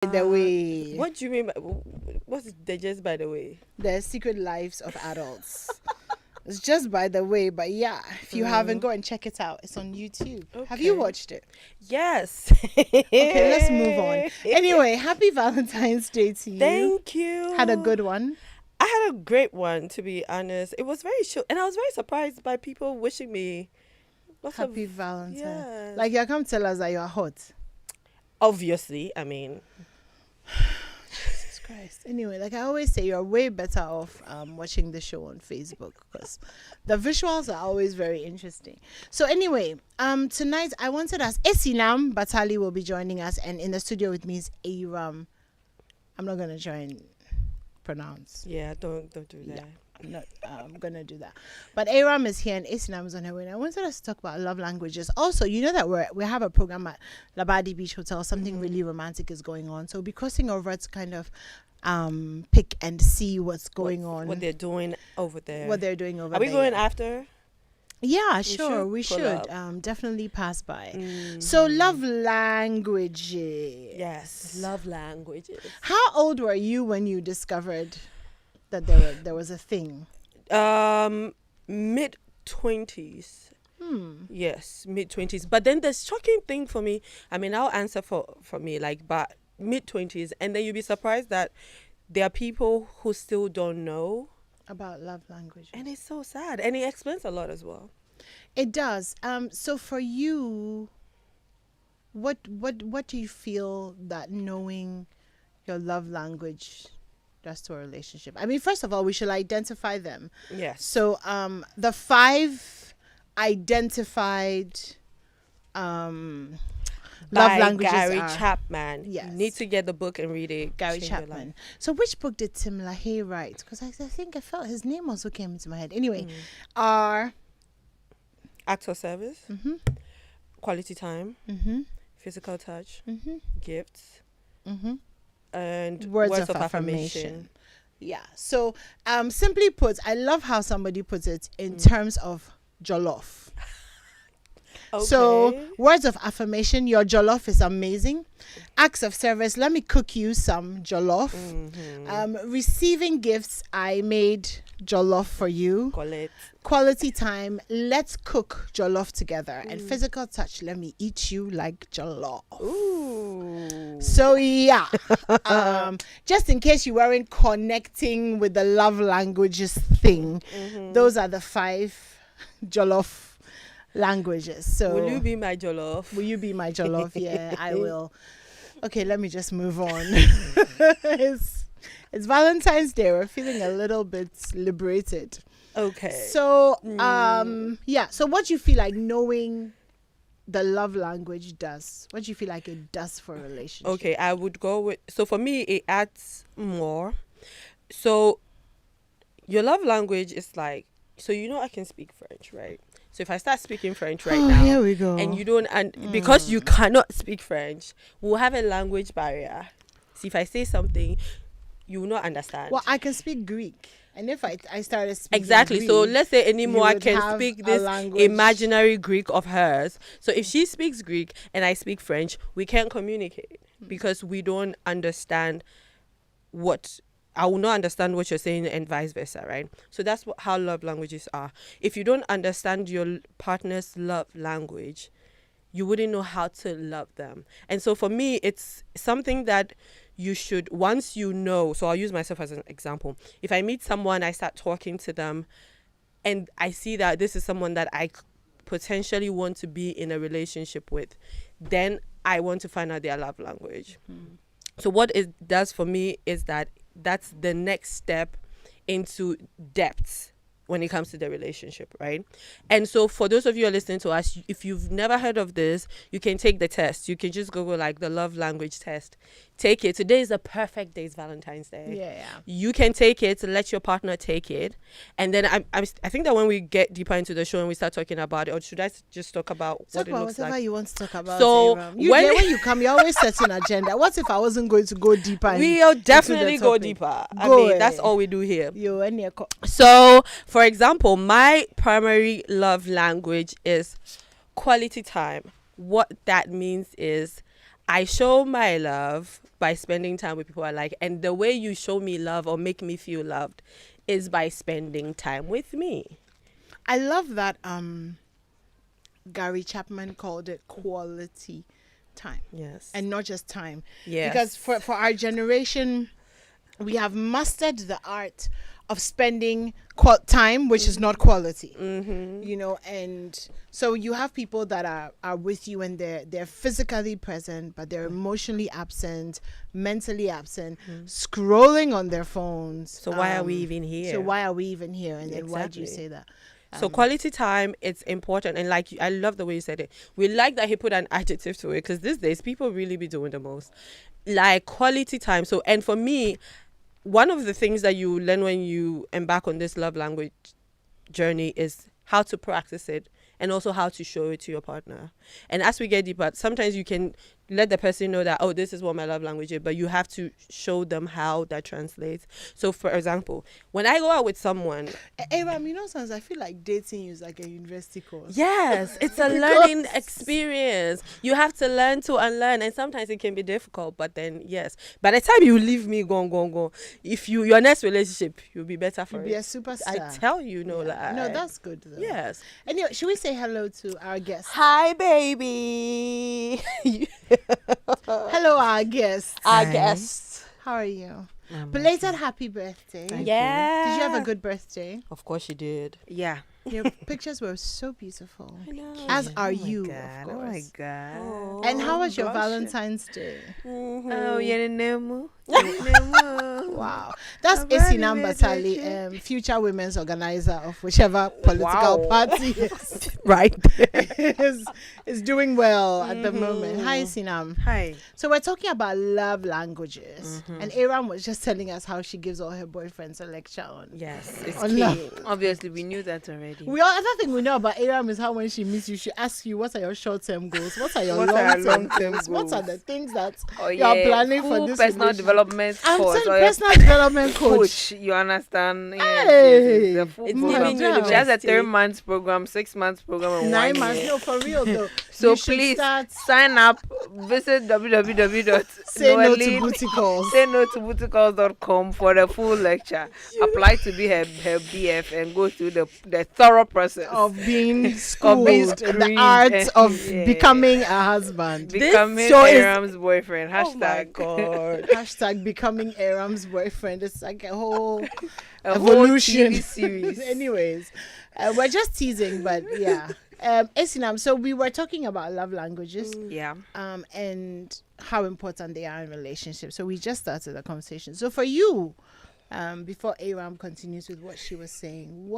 The way. What do you mean by what's the just by the way? The Secret Lives of Adults. It's just by the way, but yeah, if you haven't, go and check it out. It's on YouTube. Okay. Have you watched it? Yes. Okay, let's move on. Anyway, happy Valentine's Day to you. Thank you. Had a good one. I had a great one, to be honest. It was very short, and I was very surprised by people wishing me happy Valentine's. Yeah. Like, you come tell us that you're hot. Obviously, I mean. Jesus Christ. Anyway, like I always say, you're way better off watching the show on Facebook because the visuals are always very interesting. So anyway, tonight I wanted us Esinam Batali will be joining us, and in the studio with me is Aram. I'm not gonna try and pronounce. Yeah, don't do that. Yeah. I'm not gonna do that. But Aram is here and Esinam is on her way. And I wanted us to talk about love languages. Also, you know that we have a program at Labadi Beach Hotel. Something really romantic is going on. So we'll be crossing over to kind of pick and see what's going on. What they're doing over there. Are we going after? Yeah, sure. We should definitely pass by. So love languages. Yes, love languages. How old were you when you discovered that there was a thing? Mid-20s. Yes, mid-20s. But then the shocking thing for me, I mean, I'll answer for me, like, but mid-20s, and then you'll be surprised that there are people who still don't know about love language. And it's so sad. And it explains a lot as well. It does. So for you, what do you feel that knowing your love language does to a relationship? I mean, first of all, we should identify them. Yes. So the 5 identified love languages Gary are Chapman. Yes. You need to get the book and read it. Gary Chapman. So which book did Tim LaHaye write? Because I think I felt his name also came into my head. Anyway, are acts of service, quality time, physical touch, gifts, and words of affirmation. Yeah. So simply put, I love how somebody puts it in terms of jollof. Okay. So words of affirmation, your jollof is amazing. Acts of service, let me cook you some jollof. Receiving gifts, I made jollof for you. Quality time, let's cook jollof together. And physical touch, let me eat you like jollof. Ooh. So yeah, just in case you weren't connecting with the love languages thing, those are the 5 jollof languages. So will you be my jollof? Will you be my jollof? Yeah, I will. Okay, let me just move on. It's Valentine's Day. We're feeling a little bit liberated. Okay. So yeah. So what do you feel like knowing the love language does? What do you feel like it does for a relationship? Okay, I would go with, so for me it adds more. So your love language is like, so you know I can speak French, right? So if I start speaking French right now, here we go. and you don't, and because you cannot speak French, we'll have a language barrier. See, if I say something, you will not understand. Well, I can speak Greek, and if I started speaking exactly, Greek, so let's say Animwaa would can have speak a this language. imaginary Greek of hers. So if she speaks Greek and I speak French, we can't communicate because we don't understand what. I will not understand what you're saying and vice versa, right? So that's how love languages are. If you don't understand your partner's love language, you wouldn't know how to love them. And so for me, it's something that you should, once you know, so I'll use myself as an example. If I meet someone, I start talking to them, and I see that this is someone that I potentially want to be in a relationship with, then I want to find out their love language. So what it does for me is that's the next step into depth when it comes to the relationship, right? And so for those of you who are listening to us, if you've never heard of this, you can take the test. You can just Google like the love language test. Take it. Today is the perfect day. It's Valentine's Day. Yeah. You can take it. Let your partner take it. And then I think that when we get deeper into the show and we start talking about it, or should I just talk about what it looks whatever like? you want to talk about. So when you come, you always set an agenda. What if I wasn't going to go deeper? We'll definitely go deeper. That's all we do here. So, for example, my primary love language is quality time. What that means is I show my love by spending time with people I like, and the way you show me love or make me feel loved is by spending time with me. I love that Gary Chapman called it quality time. Yes. And not just time. Yes. Because for our generation, we have mastered the art of spending time, which is not quality. You know, and so you have people that are with you and they're physically present, but they're emotionally absent, mentally absent, scrolling on their phones. So why are we even here? So why are we even here? And then why do you Exactly. say that? So quality time, it's important. And like, I love the way you said it. We like that he put an adjective to it, because these days people really be doing the most. Like quality time. So, and for me, one of the things that you learn when you embark on this love language journey is how to practice it, and also how to show it to your partner. And as we get deeper, sometimes you can let the person know that, oh, this is what my love language is, but you have to show them how that translates. So for example, when I go out with someone, Aram, you know, sometimes I feel like dating you is like a university course. yes, it's a learning experience. You have to learn to unlearn, and sometimes it can be difficult, but then yes, by the time you leave me, go, if your next relationship, you'll be better for You'll it. be a superstar. I tell you, no, like, No, that's good though. yes. Anyway, should we say hello to our guest? Hi, baby. Hello, our guest. Our guest. How are you? Belated happy birthday. Yeah. Did you have a good birthday? Of course you did. Yeah. Your pictures were so beautiful. I know. As are Oh my you, God, of oh my course. God. And how was your blushing. Valentine's Day? Oh, yeah, Nemu. Wow. That's Happy Esinam birthday. Batali, future women's organizer of whichever political Wow. party is, Right. is doing well at the moment. Hi, Esinam. Hi. So we're talking about love languages. And Aram was just telling us how she gives all her boyfriends a lecture on. Yes, it's On key. love. Obviously, we knew that already. Other thing we know about Aram is how when she meets you, she asks you, what are your short-term goals? What are your What are your long-term long-term goals? What are goals? the things that Oh, you are planning Full for this personal relationship? development I'm course. saying or your personal development coach. You understand? Yes, Hey. yes, the full It's program. giving She has a university. 3-month program, 6 months program, and 9 1 months. year. No, for real though. So You should please start sign up. Visit www. say no to booty calls. Say no to bootycalls.com for the full lecture. Apply to be her BF and go through the thorough process Of being schooled in the screened art and- of yeah. becoming a husband. Becoming show is- Aram's boyfriend. Oh my Hashtag. God. Hashtag becoming Aram's boyfriend. It's like a whole A whole evolution TV series. Anyways, we're just teasing, but yeah. Esinam, so we were talking about love languages. Yeah. And how important they are in relationships. So we just started the conversation. So for you, before Aram continues with what she was saying,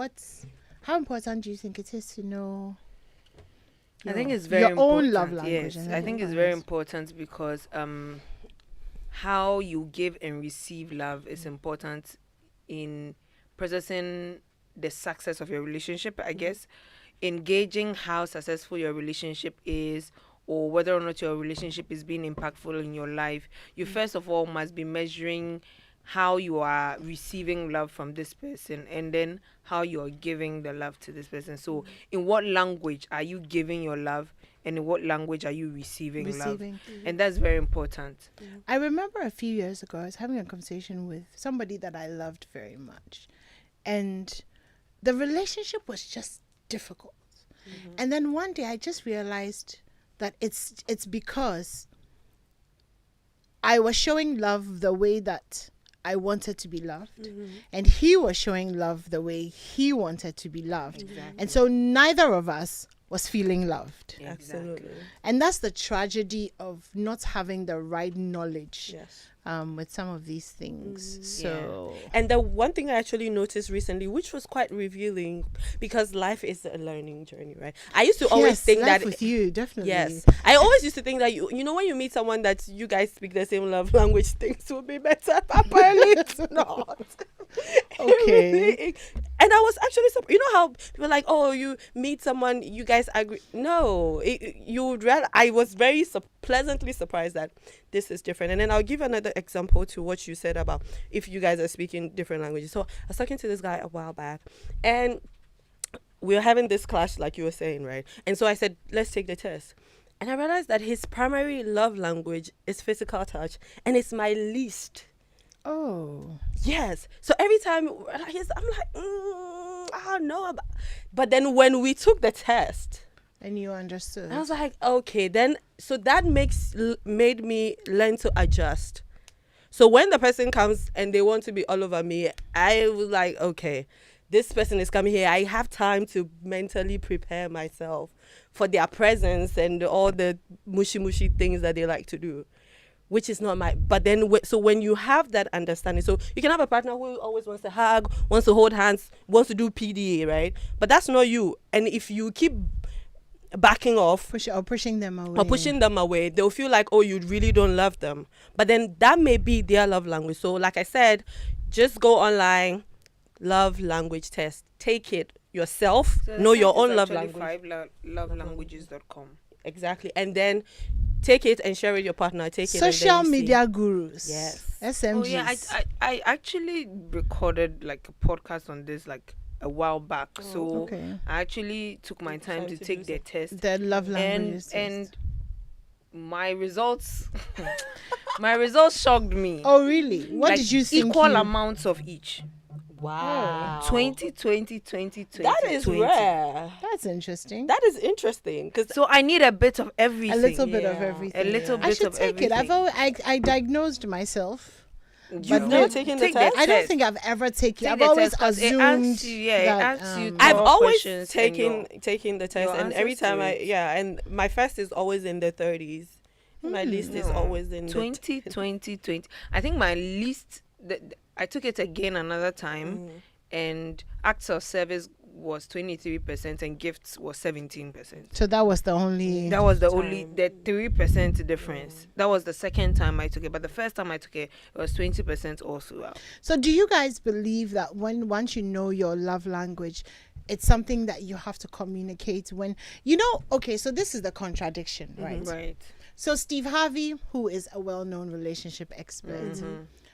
how important do you think it is to know? I think your- it's very your important. own love language. Yes, and I think it's very everyone's. important because how you give and receive love is important in processing the success of your relationship, I guess. Engaging how successful your relationship is, or whether or not your relationship is being impactful in your life, you first of all must be measuring how you are receiving love from this person, and then how you are giving the love to this person. So in what language are you giving your love, and in what language are you receiving love? And that's very important. I remember a few years ago, I was having a conversation with somebody that I loved very much. And the relationship was just difficult. And then one day I just realized that it's because I was showing love the way that I wanted to be loved, and he was showing love the way he wanted to be loved. And so neither of us was feeling loved. Absolutely. And that's the tragedy of not having the right knowledge Yes. with some of these things. So And the one thing I actually noticed recently, which was quite revealing, because life is a learning journey, right? I used to always yes, think life that with you, definitely. yes, I always used to think that you know when you meet someone that you guys speak the same love language, things will be better. Apparently, it's not. Okay. And I was actually surprised. You know how people are like, oh, you meet someone, you guys agree. No, you would realize. I was very pleasantly surprised that this is different. And then I'll give another example to what you said about if you guys are speaking different languages. So I was talking to this guy a while back, and we were having this clash, like you were saying, right? And so I said, let's take the test. And I realized that his primary love language is physical touch, and it's my least. Oh. Yes. So every time I'm like, I don't know. But then when we took the test, And you understood. I was like, okay, then. So that made me learn to adjust. So when the person comes and they want to be all over me, I was like, okay, this person is coming here. I have time to mentally prepare myself for their presence and all the mushy things that they like to do, which is not my. But then, so when you have that understanding, so you can have a partner who always wants to hug, wants to hold hands, wants to do PDA, right? But that's not you. And if you keep backing off, pushing them away, they'll feel like, oh, you really don't love them. But then that may be their love language. So like I said, just go online, love language test, take it yourself, So know your it's own love actually language. lovelanguages.com. Exactly. And then take it and share with your partner. Take it. Social and then media gurus. Yes. SMGs. Oh yeah, I actually recorded like a podcast on this like a while back. So Okay. I actually took my time to take the test. The love languages. And my results shocked me. Oh really? What Like, did you think? Equal amounts of each. Wow. 20, 20, 20, 20. That is 20. rare. That's interesting. That is interesting because So I need a bit of everything. A little bit of Yeah. everything. A little I bit should of take it. everything. I diagnosed myself. you've But never then- taken the take test. I don't test. think I've ever taken. Take I've the always test 'cause it assumed asks you- yeah, it that, asks you I've more always questions taken and taking the test, your and every answers to time it. and my first is always in the 30s. My list is No. always in 20, 20, 20. I think my least, I took it again another time, and acts of service was 23% and gifts was 17%. So that was the only. That was the Time. only, the 3% difference. That was the second time I took it, but the first time I took it, it was 20% all throughout. So do you guys believe that once you know your love language, it's something that you have to communicate when you know? Okay, so this is the contradiction, right? Right. So Steve Harvey, who is a well-known relationship expert,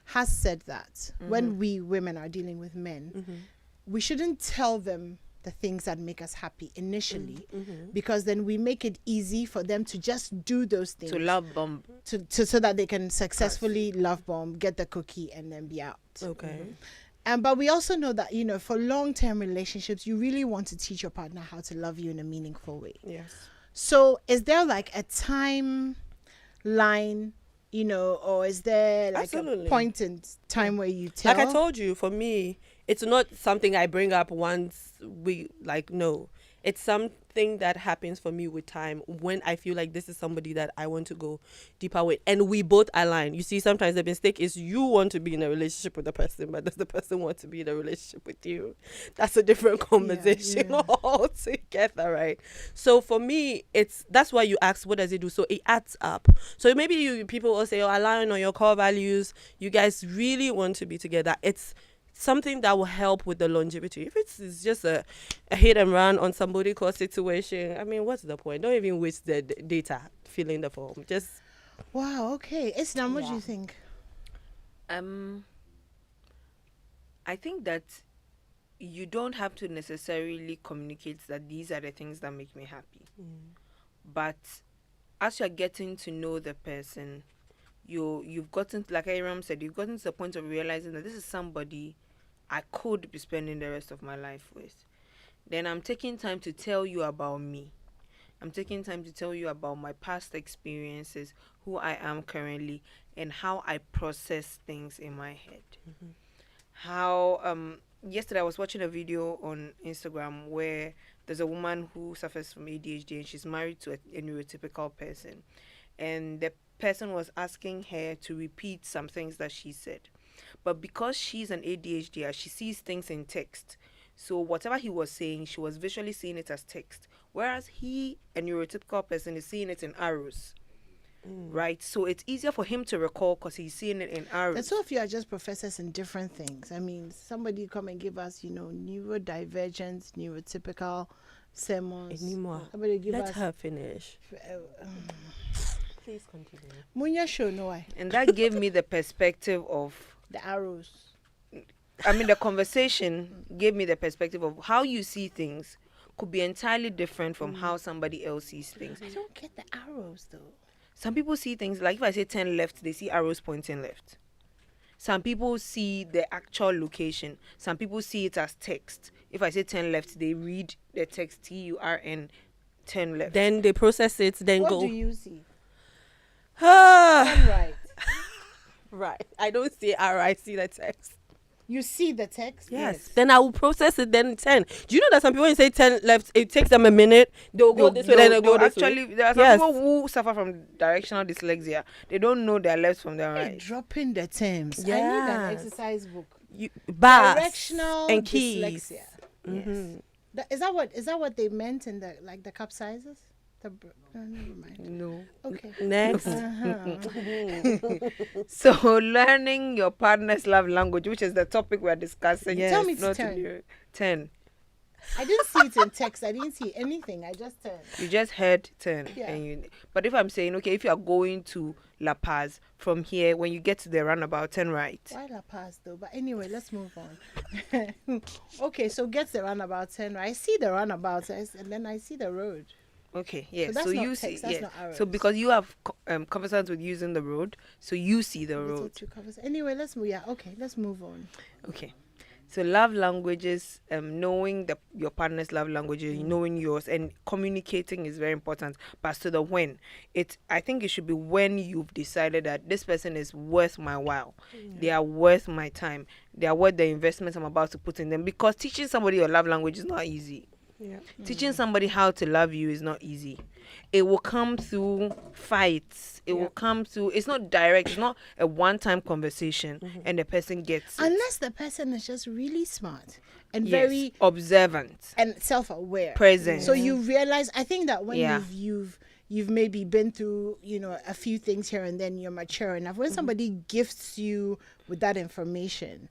has said that when we women are dealing with men, we shouldn't tell them the things that make us happy initially, because then we make it easy for them to just do those things To love bomb. so that they can successfully love bomb, get the cookie, and then be out. Okay. But we also know that, you know, for long-term relationships, you really want to teach your partner how to love you in a meaningful way. Yes. So is there like a time line, you know, or is there like Absolutely. a point in time where you tell? Like I told you, for me, it's not something I bring up once no. It's something that happens for me with time when I feel like this is somebody that I want to go deeper with. And we both align. You see, sometimes the mistake is you want to be in a relationship with the person, but does the person want to be in a relationship with you? That's a different conversation yeah. altogether, right? So for me, that's why you ask, what does it do? So it adds up. So maybe people will say, oh, align on your core values. You guys really want to be together. It's something that will help with the longevity. If it's just a hit and run on somebody called situation, I mean, what's the point? Don't even waste the data filling the form. Just Wow. Okay. Islam, what do you think? I think that you don't have to necessarily communicate that these are the things that make me happy. But as you're getting to know the person, you've gotten, like Aram said, you've gotten to the point of realizing that this is somebody I could be spending the rest of my life with. Then I'm taking time to tell you about me. I'm taking time to tell you about my past experiences, who I am currently, and how I process things in my head. How yesterday I was watching a video on Instagram where there's a woman who suffers from ADHD and she's married to a neurotypical person, and the person was asking her to repeat some things that she said, but because she's an ADHD, she sees things in text. So whatever he was saying, she was visually seeing it as text, whereas he, a neurotypical person, is seeing it in arrows. Right, so it's easier for him to recall because he's seeing it in arrows. And so if you are just professors in different things, I mean, somebody come and give us, you know, neurodivergent, neurotypical sermons. Animwaa. Somebody give Let us. her finish. Please continue. Munya show no why And that gave me the perspective of, the arrows. I mean, the conversation gave me the perspective of how you see things could be entirely different from how somebody else sees things. I don't get the arrows though. Some people see things like if I say 10 left, they see arrows pointing left. Some people see the actual location. Some people see it as text. If I say 10 left, they read the text TURN 10 left. Then they process it, then What go. do you see? Ah, Right. right. I don't see arrow, I see the text. You see the text? Yes. Then I will process it, then 10. Do you know that some people, when you say 10 left, it takes them a minute. They'll go this way, then they'll go this actually, way. there are some Yes. people who suffer from directional dyslexia. They don't know their left from their Hey, right. dropping the terms. I need an Yes. exercise book. Bars Directional and keys. dyslexia. Mhm. Is that what they meant in the capsizes? Never mind. No. Okay. Next. So learning your partner's love language, which is the topic we're discussing. Yes. Tell me to not turn. you. 10. I didn't see it in text. I didn't see anything. I just turned. You just heard 10. Yeah. But if I'm saying, okay, if you are going to La Paz from here, when you get to the roundabout, 10 right. Why La Paz though? But anyway, let's move on. Okay, so get the roundabout 10. I see the roundabout and then I see the road. Okay, yeah. that's So not you text, see, that's yeah. not arrows. So because you have conversance with using the road, so you see the Little road. two covers. Anyway, let's move. Yeah, okay, let's move on. Okay. So love languages, knowing your partner's love languages, knowing yours, and communicating is very important. But to the when, I think it should be when you've decided that this person is worth my while. They are worth my time. They are worth the investment I'm about to put in them. Because teaching somebody your love language is not easy. Yeah. Teaching somebody how to love you is not easy. It will come through fights. It will come through. It's not direct. It's not a one-time conversation, and the person gets it. Unless the person is just really smart and Yes, very observant, and self-aware, present. So you realize. I think that when Yeah. you've maybe been through a few things here and then you're mature enough. When somebody gifts you with that information,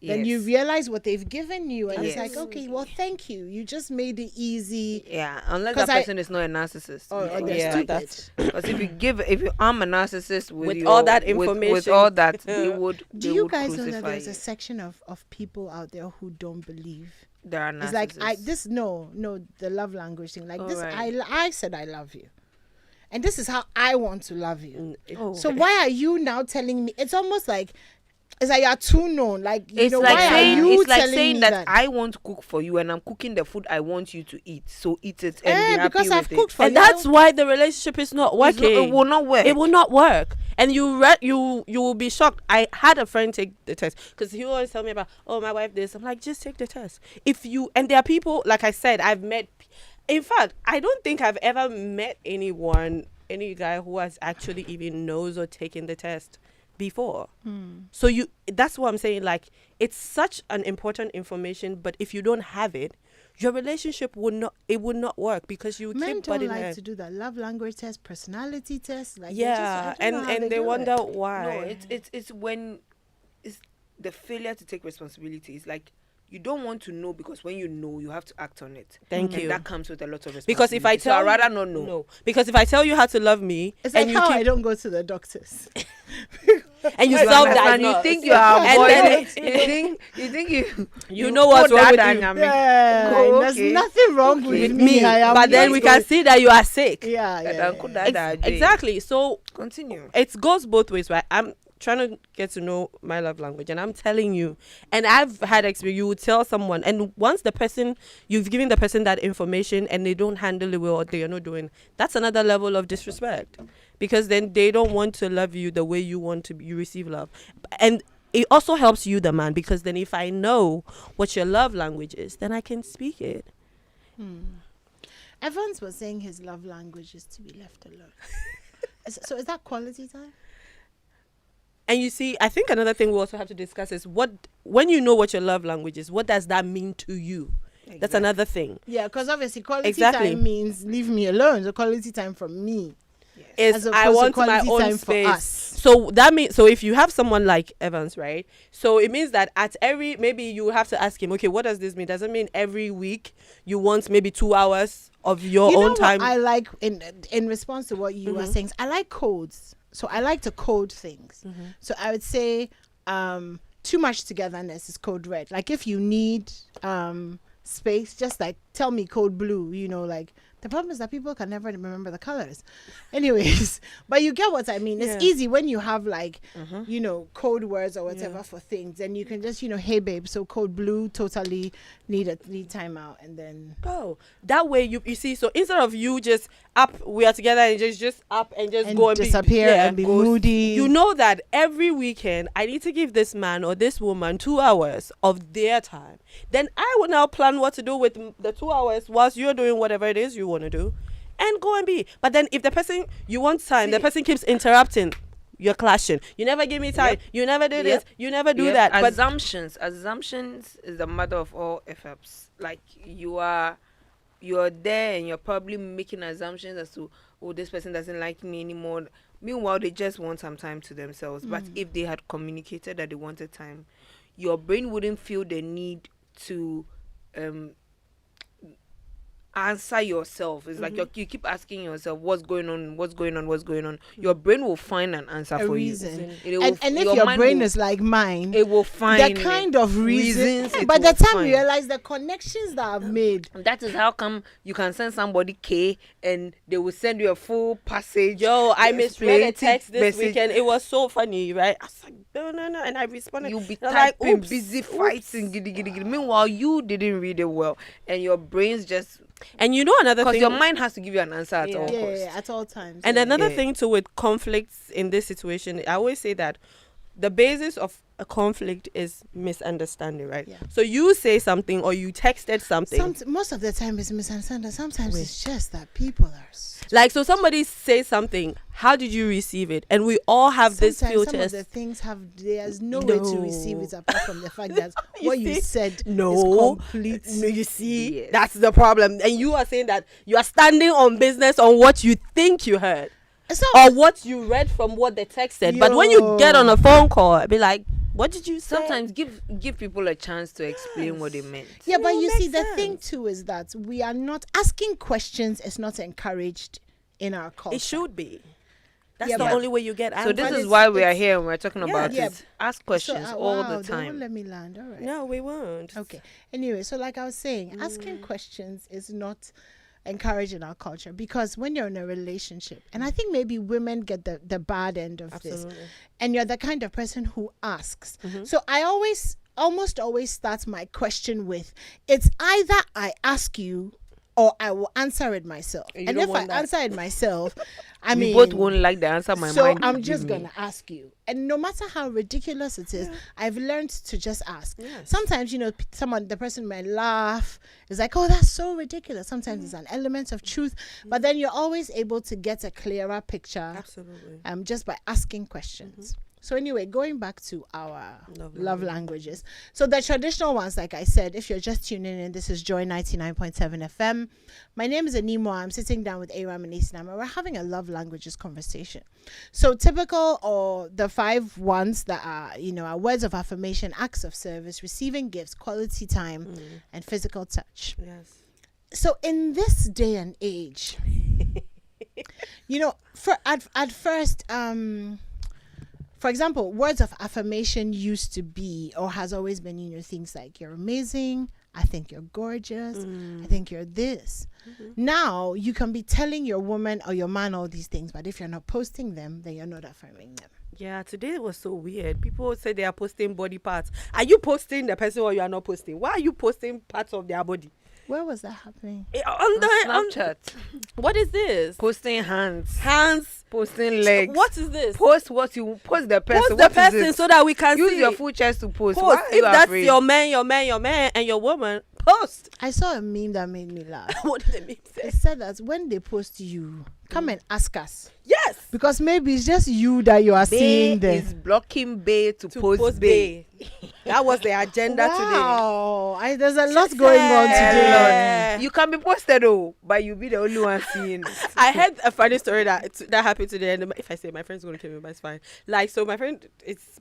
then you Yes. realize what they've given you, and it's Yes. like, okay, well, thank you. You just made it easy. Yeah, unless 'Cause that person is not a narcissist. Or they're Yeah, stupid. that's- Because if you I'm a narcissist With all that with information. all that, they would. Do they you would guys know that crucify there's a you. section of people out there who don't believe? There are narcissists. It's like no, the love language thing. Like Oh, this, right. I said I love you, and this is how I want to love you. Oh. So why are you now telling me? It's almost like it's like you're too known. Like It's like why saying, are you it's like telling saying me that I want to cook for you and I'm cooking the food I want you to eat. So eat it and be happy because with I've cooked it. for And you. that's why the relationship is not It's working. not- it will not work. It will not work. And you will be shocked. I had a friend take the test because he always tell me about, oh, my wife this. I'm like, just take the test. And there are people, like I said, I've met. In fact, I don't think I've ever met any guy who has actually even knows or taken the test before. So that's what I'm saying. Like, it's such an important information, but if you don't have it, your relationship would not work because you Men keep don't butting like heads. to do that love language test, personality test. Like Yeah, I don't know how and they do wonder it. why. No, it's when it's the failure to take responsibility. It's like you don't want to know because when you know, you have to act on it. Thank and you. that comes with a lot of responsibility. Because if I so tell I'd rather you, not know. no, because if I tell you how to love me, It's and like you how keep, I don't go to the doctors. and you You self understand? You diagnose, think you are And then avoiding. you think you know what's know wrong with that you. dynamic. Yeah, Oh, there's okay. nothing wrong with with me. me, I am but then just we can going- see that you are sick. Yeah, Exactly. So Continue. it goes both ways, right? I'm trying to get to know my love language, and I'm telling you, and I've had experience. You would tell someone, and once you've given the person that information, and they don't handle it well, or they are not doing, that's another level of disrespect, because then they don't want to love you the way you want to. You receive love, and it also helps you, the man, because then if I know what your love language is, then I can speak it. Evans was saying his love language is to be left alone. So is that quality time? And you see, I think another thing we also have to discuss is when you know what your love language is, what does that mean to you? That's another thing. Yeah, because obviously quality Exactly. time means leave me alone. So quality time from me. Is As I opposed to want my quality own time for space. us. So that means, so if you have someone like Evans, right? So it means that maybe you have to ask him, okay, what does this mean? Does it mean every week you want maybe 2 hours of your You know own what time? I like in response to what you were saying. I like codes. So I like to code things. So I would say too much togetherness is code red. Like if you need space, just like tell me code blue, like the problem is that people can never remember the colors. Anyways, but you get what I mean. It's easy when you have like, code words or whatever for things, and you can just, hey babe, so code blue, totally need timeout, and then that way you see. So instead of you just up, we are together and just up and just go and disappear and be moody. You know that every weekend I need to give this man or this woman 2 hours of their time. Then I will now plan what to do with the 2 hours whilst you're doing whatever it is you want to do, and go and be. But then if the person you want time, the person keeps interrupting, you're clashing. You never give me time. You never do this. You never do that. But Assumptions is the mother of all FFs. Like you're there and you're probably making assumptions as to, oh, this person doesn't like me anymore. Meanwhile, they just want some time to themselves. But if they had communicated that they wanted time, your brain wouldn't feel the need to answer yourself. It's like you keep asking yourself, what's going on. Your brain will find an answer for reason. You. And if your brain is like mine, it will find the kind of reasons. it By the will time find. you realize the connections that I've made, That is how come you can send somebody K and they will send you a full passage. Yo, I misread a text this message. weekend. It was so funny, right? I was like, no, and I responded. You'll be And I'm like, typing, oops, busy fighting, giddy, giddy, giddy. Meanwhile, you didn't read it well, and your brain's just And you know another because thing, your mind has to give you an answer at all costs. yeah, at all times. and yeah. another Yeah. thing too with conflicts in this situation, I always say that the basis of a conflict is misunderstanding, right? Yeah. So you say something or you texted something. Most of the time it's misunderstanding. Sometimes it's just that people are. Like, so somebody says something, how did you receive it? And we all have this Sometimes some filters. of the things there's no way to receive it apart from the fact that what you see? said is No, complete. no, you see, Yes. that's the problem. And you are saying that you are standing on business on what you think you heard It's not. or what you read from what the text said. But when you get on a phone call, be like, what did you say? Sometimes give people a chance to explain what they meant. Yeah, but you makes see, the thing sense. too is that we are not asking questions. Is not encouraged in our culture. It should be. That's Yeah, the but- only way you get So answers. this But is it's- why we are it's- here and we're talking about yeah. it. Ask questions all wow, the They won't time. let me land. All right. No, we won't. Okay. Anyway, so like I was saying, asking questions is not encouraged in our culture because when you're in a relationship, and I think maybe women get the bad end of this, Absolutely. and you're the kind of person who asks. So I almost always start my question with, it's either I ask you or I will answer it myself. You And don't if I want that. answer it myself, I We mean, both won't like the answer my so mind I'm give just me. gonna ask you, and no matter how ridiculous it is, I've learned to just ask. Yes. Sometimes the person might laugh. It's like, oh, that's so ridiculous. Sometimes it's an element of truth, but then you're always able to get a clearer picture, Absolutely. just by asking questions. So anyway, going back to our Love love languages. So the traditional ones, like I said, if you're just tuning in, this is Joy 99.7 FM. My name is Animwaa. I'm sitting down with Aram and Islam, and we're having a love languages conversation. So typical, or the 5 ones that are, are words of affirmation, acts of service, receiving gifts, quality time, and physical touch. Yes. So in this day and age, at first, for example, words of affirmation used to be or has always been, things like you're amazing, I think you're gorgeous, I think you're this. Now you can be telling your woman or your man all these things, but if you're not posting them, then you're not affirming them. Yeah, today was so weird. People say they are posting body parts. Are you posting the person or you are not posting? Why are you posting parts of their body? Where was that happening? On Snapchat, What is this? posting hands, Hands. posting legs. What is this? Post what you post the person. Post the What is person it? so that we can Use see. your full chest to post. Post. Why are If you that's afraid? your man, and your woman, post. I saw a meme that made me laugh. What did it mean? It said that when they post you, come and ask us. Yes. Because maybe it's just you that you are seeing Bay there. is blocking Bay to To post Bay. That was the agenda today. Wow, there's a lot going on today. Yeah. You can be posted though, but you'll be the only one seeing it. I heard a funny story that happened today, and if I say my friend's gonna kill me, but it's fine. Like, so my friend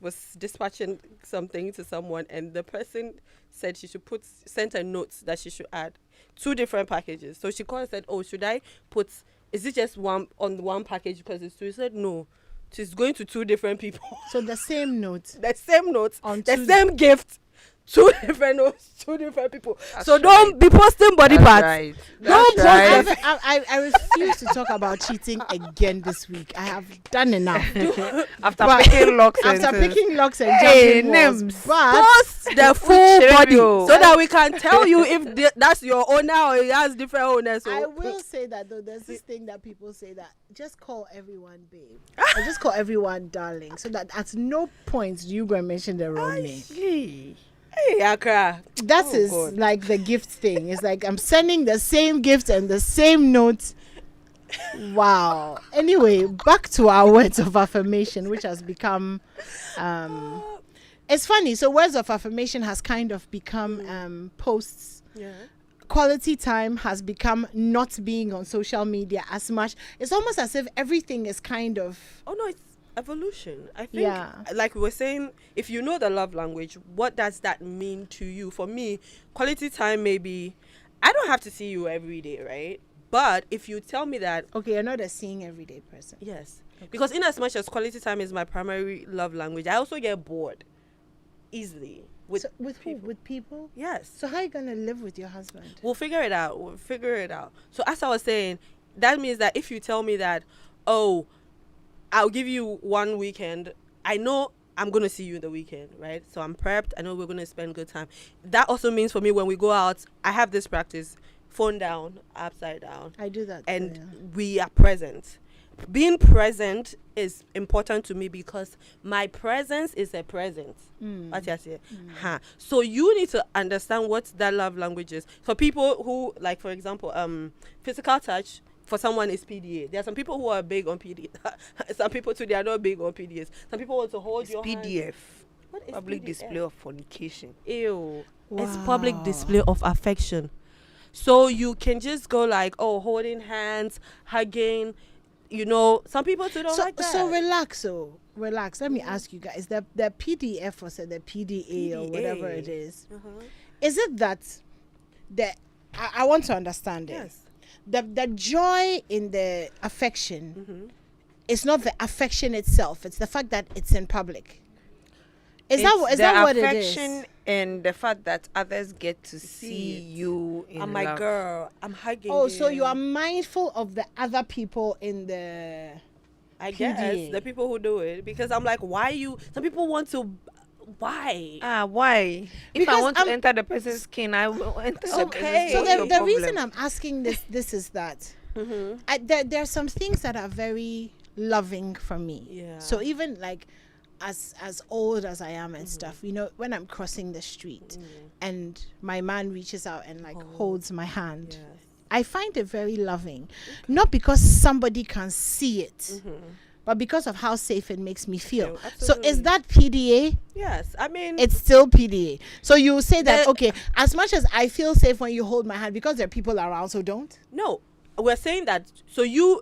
was dispatching something to someone, and the person said she should sent a note that she should add 2 different packages. So she called and said, "Oh, should I put? Is it just one on one package because it's 2?" She said, "No, she's going to 2 different people." So the same note. The same note, On the 2 same gift two different notes, two different people. That's So right. don't be posting body That's parts. right. Don't That's post right. I refuse to talk about cheating again this week. I have done enough. After But picking locks and After things. picking locks and Hey, jumping walls, names. but Post the full body Cheerio. so that we can tell you if that's your owner or it has different owners. I So. will say that though, there's this thing that people say that just call everyone babe or just call everyone darling, so that at no point do you go and mention the wrong name. Hey, Accra. That Oh, is God. like the gift thing. It's like I'm sending the same gift and the same note. Wow. Anyway, back to our words of affirmation, which has become it's funny. So words of affirmation has kind of become posts. Yeah. Quality time has become not being on social media as much. It's almost as if everything is kind of Oh no, it's evolution. I think, Yeah. like we were saying, if you know the love language, what does that mean to you? For me, quality time maybe. I don't have to see you every day, right? But if you tell me that, okay, you're not a seeing everyday person. yes, because in as much as quality time is my primary love language, I also get bored easily with With who? people. With people? Yes. So how are you gonna live with your husband? We'll figure it out. We'll figure it out. So as I was saying, that means that if you tell me that, oh, I'll give you one weekend, I know I'm going to see you in the weekend, right? So I'm prepped. I know we're going to spend good time. That also means for me, when we go out, I have this practice, phone down, upside down, I do that. and too, we are present. Being present is important to me because my presence is a present. What you say? So you need to understand what that love language is. For people who, like, for example, physical touch, for someone is PDA. There are some people who are big on PDA. Some people too, they are not big on PDAs. Some people want to hold It's your hand. PDF. What is Public PDA? display of fornication. Ew. It's public Wow. display of affection. So you can just go like, oh, holding hands, hugging. You know, some people too don't like that. So relax. So relax. Let me ask you guys: the PDF or say the PDA or whatever PDA. it is. Uh-huh. Is it that I want to understand it? Yes. The joy in the affection Mm-hmm. is not the affection itself. It's the fact that it's in public. Is It's that the what it affection is? and the fact that others get to see see it. you in I'm my love. girl. I'm hugging Oh, you. so you are mindful of the other people in the. I guess PDA. the people who do it, because I'm like, why you? Some people want to. Why? Why? If Because I want to I'm- enter the person's skin, I will enter the Okay. person's So skin. the, What's your the reason problem? I'm asking this is that Mm-hmm. there are some things that are very loving for me. Yeah. So even like as old as I am and stuff, you know, when I'm crossing the street and my man reaches out and like holds my hand, Yes. I find it very loving. Not because somebody can see it, but because of how safe it makes me feel. So Absolutely. is that PDA? Yes. I mean, It's still PDA. So you say that, The- okay, as much as I feel safe when you hold my hand, because there are people around, so don't. no. We're saying that. So you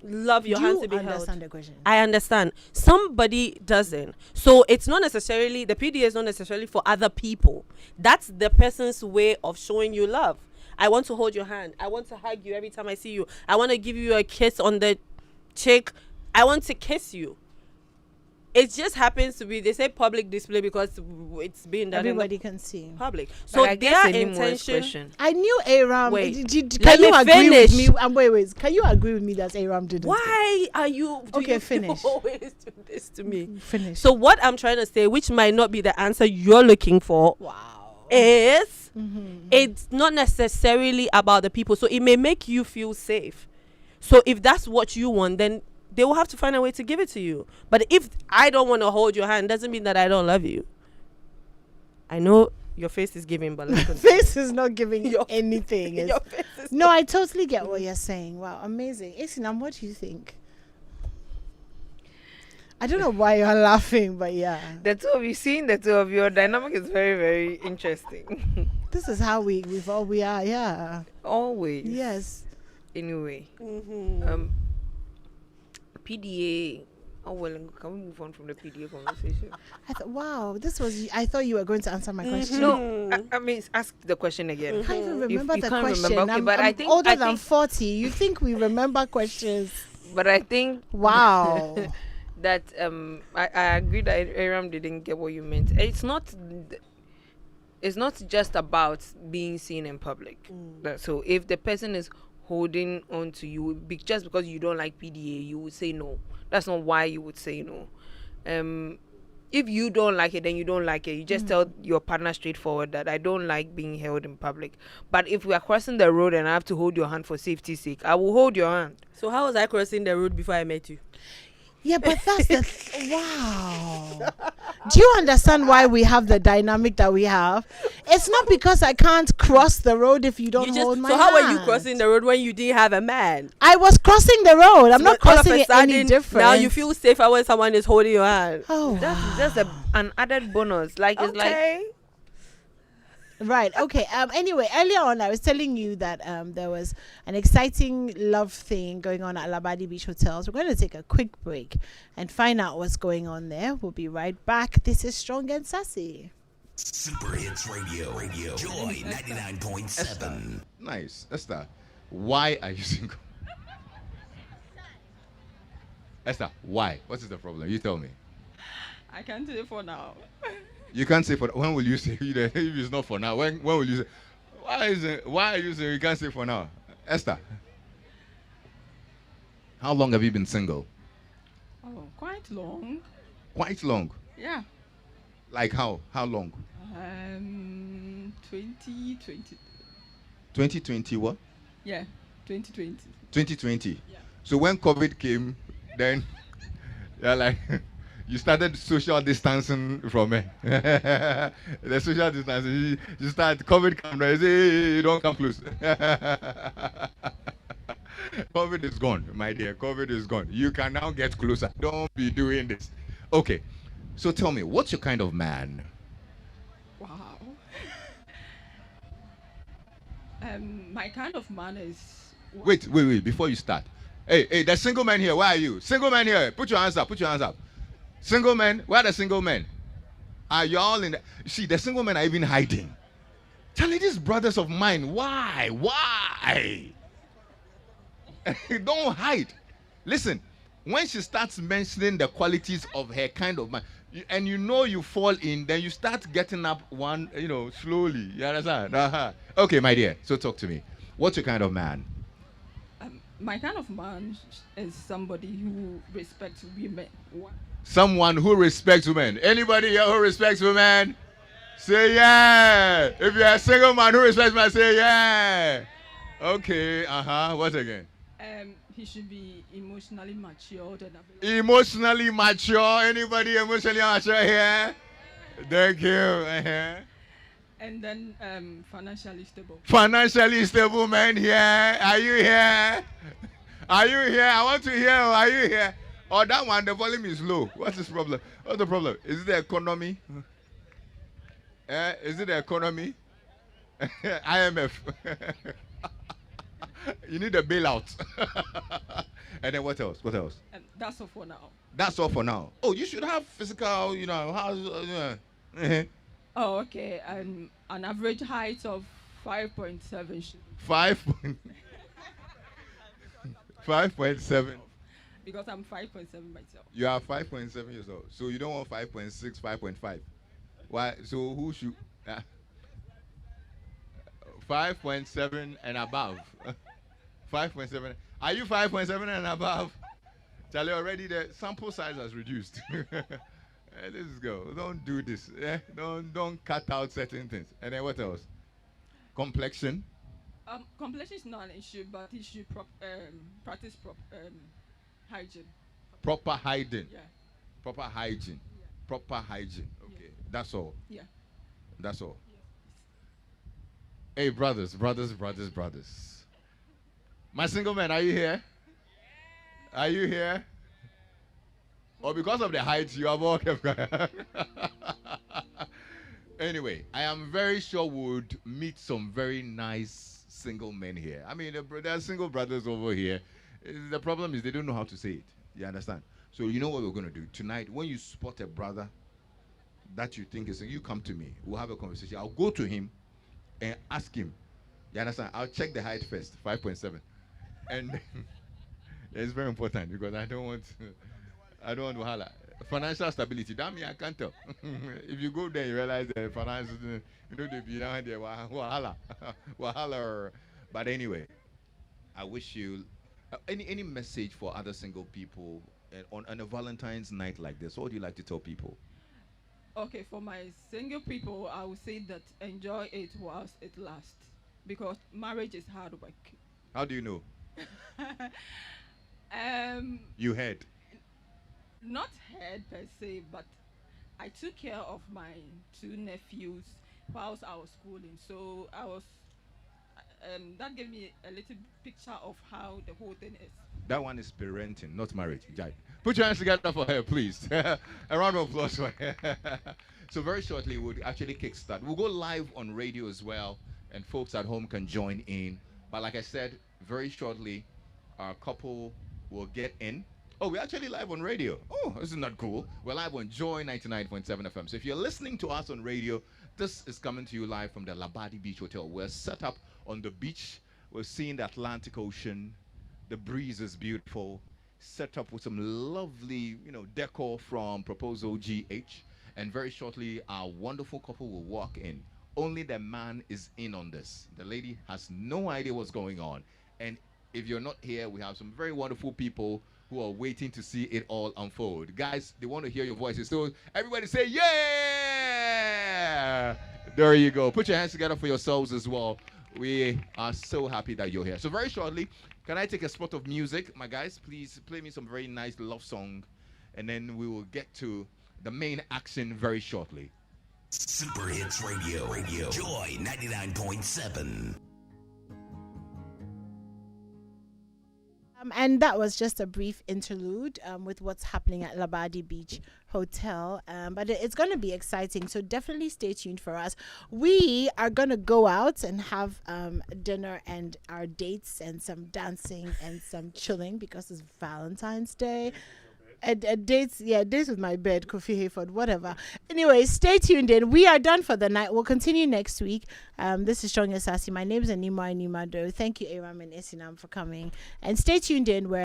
love your Do hand you to be held. understand the question? I understand. Somebody doesn't. So it's not necessarily, the PDA is not necessarily for other people. That's the person's way of showing you love. I want to hold your hand. I want to hug you every time I see you. I want to give you a kiss on the cheek. I want to kiss you. It just happens to be, they say public display because it's being done Everybody in can see. the public. But So I guess their Animwaa's intention. question. I knew Aram. Wait, Can let you me agree with finish. me? Wait. Can you agree with me that Aram didn't? Why are you? Do Okay, you finish. always do this to me? Finish. So what I'm trying to say, which might not be the answer you're looking for, wow. is Mm-hmm. it's not necessarily about the people. So it may make you feel safe. So if that's what you want, then they will have to find a way to give it to you. But if I don't want to hold your hand, doesn't mean that I don't love you. I know your face is giving, but let's continue. This is not giving Your- anything. Your face is No, I totally get what you're saying. Wow, amazing. Isinam, what do you think? I don't know why you're laughing, but yeah. The two of you, seeing the two of you, your dynamic is very, very interesting. This is how we are, yeah. Always. Yes. Anyway, Mhm. PDA. Oh well, can we move on from the PDA conversation? I thought, wow, I thought you were going to answer my question. No, I mean, ask the question again. I can't even If remember you the can't question. remember, okay, I'm, but I'm I think older I than think, 40. You think we remember questions? but I think Wow. that I agree that Aram didn't get what you meant. It's not it's not just about being seen in public. So if the person is holding on to you just because you don't like PDA, you would say no. That's not why you would say no. If you don't like it, then you don't like it. You just tell your partner straightforward that I don't like being held in public. But if we are crossing the road and I have to hold your hand for safety's sake, I will hold your hand. So how was I crossing the road before I met you? Yeah, but that's the wow. Do you understand why we have the dynamic that we have? It's not because I can't cross the road if you don't hold my hand. So how were you crossing the road when you didn't have a man? I was crossing the road. I'm not So all of crossing a it any sudden, different. Now you feel safer when someone is holding your hand. Oh, That's just an added bonus. Like it's like Okay. right. Okay. Anyway, earlier on, I was telling you that there was an exciting love thing going on at Labadi Beach Hotels. We're going to take a quick break and find out what's going on there. We'll be right back. This is Strong and Sassy. Super Hits Radio. Joy 99.7. Nice. Esther, why are you single? Esther, why? What is the problem? You tell me. I can't say for now. You can't say for when will you say if it's not for now? When will you say why are you saying you can't say for now? Esther. How long have you been single? Oh, quite long. Quite long. Yeah. Like how? How long? 2020. 2020 what? Yeah, 2020. 2020. Yeah. So when COVID came, then you're like you started social distancing from it. The social distancing. You start COVID camera. You say, hey, don't come close. COVID is gone, my dear. COVID is gone. You can now get closer. Don't be doing this. Okay. So tell me, what's your kind of man? Wow. My kind of man is. Wait. Before you start. Hey, there's single men here. Where are you? Single men here. Put your hands up. Single men. Where are the single men? Are you all in the... See, the single men are even hiding. Charlie, these brothers of mine. Why? Don't hide. Listen, when she starts mentioning the qualities of her kind of man, and you fall in, then you start getting up one, slowly. You understand? Okay, my dear. So talk to me. What's your kind of man? My kind of man is somebody who respects women. Someone who respects women. Anybody here who respects women? Say yeah. If you're a single man who respects women, say yeah. Okay. What again? He should be emotionally matured and available. Emotionally mature. Anybody emotionally mature here? Thank you. And then financially stable. Financially stable man here. Are you here? I want to hear. Are you here? Oh, that one, the volume is low. What's the problem? What's the problem? Is it the economy? Is it the economy? IMF. You need a bailout. And then what else? That's all for now. That's all for now. Oh, you should have physical, how's... Oh, okay. An average height of 5.7. 5.7. Because I'm 5.7 myself. You are 5.7 years old. So you don't want 5.6, 5.5. Why? So who should... 5.7 and above. 5.7. Are you 5.7 and above? Charlie, already the sample size has reduced. Let's go. Don't do this. Don't cut out certain things. And then what else? Complexion. Complexion is not an issue, but he should practice hygiene. Proper hygiene. Yeah. Proper hygiene. Yeah. Proper hygiene. Okay. Yeah. That's all. Yeah. That's all. Hey, brothers. My single man, are you here? Are you here? Or because of the height, you have all kept quiet? Anyway, I am very sure we would meet some very nice single men here. I mean, there are single brothers over here. The problem is they don't know how to say it. You understand? So you know what we're going to do? Tonight, when you spot a brother that you think is, you come to me. We'll have a conversation. I'll go to him and ask him. You understand? I'll check the height first, 5.7. And it's very important because I don't want to holler. Financial stability. That mean I can't tell. If you go there, you realize the finance, they be down there, wahala, wahala. But anyway, I wish you any message for other single people on a Valentine's night like this. What would you like to tell people? Okay, for my single people, I would say that enjoy it whilst it lasts, because marriage is hard work. How do you know? um, You heard. Not head per se, but I took care of my two nephews whilst I was schooling. So I was, that gave me a little picture of how the whole thing is. That one is parenting, not marriage. Jai. Put your hands together for her, please. A round of applause for her. So very shortly, we'll actually kickstart. We'll go live on radio as well, and folks at home can join in. But like I said, very shortly, our couple will get in. Oh, we're actually live on radio. Oh, isn't that cool? We're live on Joy 99.7 FM. So if you're listening to us on radio, this is coming to you live from the Labadi Beach Hotel. We're set up on the beach. We're seeing the Atlantic Ocean. The breeze is beautiful. Set up with some lovely, decor from Proposal GH. And very shortly, our wonderful couple will walk in. Only the man is in on this. The lady has no idea what's going on. And if you're not here, we have some very wonderful people who are waiting to see it all unfold. Guys, they want to hear your voices. So everybody say, yeah! There you go. Put your hands together for yourselves as well. We are so happy that you're here. So very shortly, can I take a spot of music? My guys, please play me some very nice love song. And then we will get to the main action very shortly. Super Hits Radio. Joy 99.7. And that was just a brief interlude with what's happening at Labadi Beach Hotel. But it's going to be exciting. So definitely stay tuned for us. We are going to go out and have dinner and our dates and some dancing and some chilling because it's Valentine's Day. Dates with my bed, Kofi Hayford, whatever. Anyway, stay tuned in. We are done for the night. We'll continue next week. This is Strong and Sassy. My name is Animaddo. Thank you, Aram and Esinam, for coming. And stay tuned in where